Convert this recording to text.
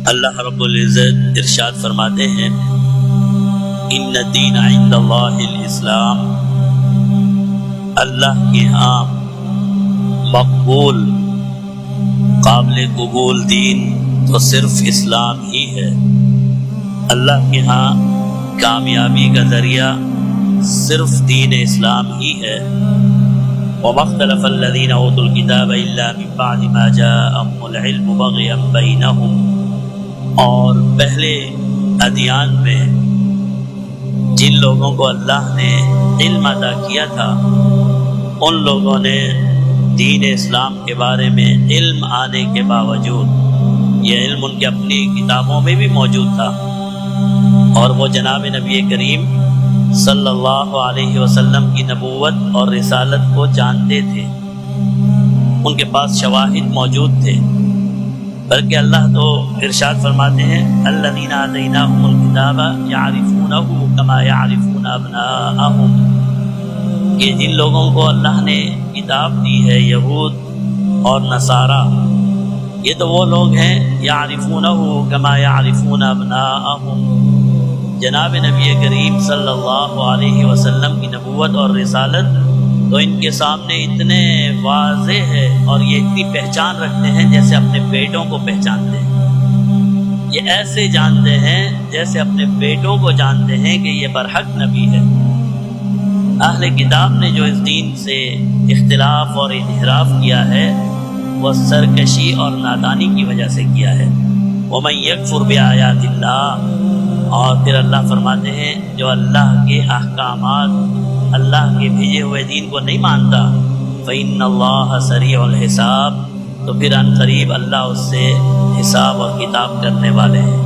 اللہ رب العزت ارشاد فرماتے ہیں ان الدین عند اللہ الاسلام، اللہ کے ہاں مقبول قابل قبول دین تو صرف اسلام ہی ہے۔ اللہ کے ہاں کامیابی کا ذریعہ صرف دین اسلام ہی ہے۔ وَمَا اخْتَلَفَ الَّذِينَ أُوتُوا الْكِتَابَ إِلَّا مِن بَعْدِ مَا جَاءَهُمُ الْعِلْمُ بَغْيًا بَيْنَهُمْ، اور پہلے ادیان میں جن لوگوں کو اللہ نے علم عطا کیا تھا ان لوگوں نے دین اسلام کے بارے میں علم آنے کے باوجود، یہ علم ان کے اپنی کتابوں میں بھی موجود تھا، اور وہ جناب نبی کریم صلی اللہ علیہ وسلم کی نبوت اور رسالت کو جانتے تھے، ان کے پاس شواہد موجود تھے، بلکہ اللہ تو ارشاد فرماتے ہیں الذین آتیناہم الکتاب یعرفونہ کما یعرفون ابناءہم، کہ جن لوگوں کو اللہ نے کتاب دی ہے، یہود اور نصارہ، یہ تو وہ لوگ ہیں یعرفونہ کما یعرفون ابناءہم، جناب نبی کریم صلی اللہ علیہ وسلم کی نبوت اور رسالت تو ان کے سامنے اتنے واضح ہے اور یہ اتنی پہچان رکھتے ہیں جیسے اپنے بیٹوں کو پہچانتے ہیں، یہ ایسے جانتے ہیں جیسے اپنے بیٹوں کو جانتے ہیں کہ یہ برحق نبی ہے۔ اہل کتاب نے جو اس دین سے اختلاف اور انحراف کیا ہے وہ سرکشی اور نادانی کی وجہ سے کیا ہے۔ وَمَن يَكْفُرْ بِآيَاتِ اللَّهِ، اور پھر اللہ فرماتے ہیں جو اللہ کے احکامات، اللہ کے بھیجے ہوئے دین کو نہیں مانتا، فَإِنَّ اللَّهَ سَرِيعُ الْحِسَابِ، تو پھر عنقریب اللہ اس سے حساب اور کتاب کرنے والے ہیں۔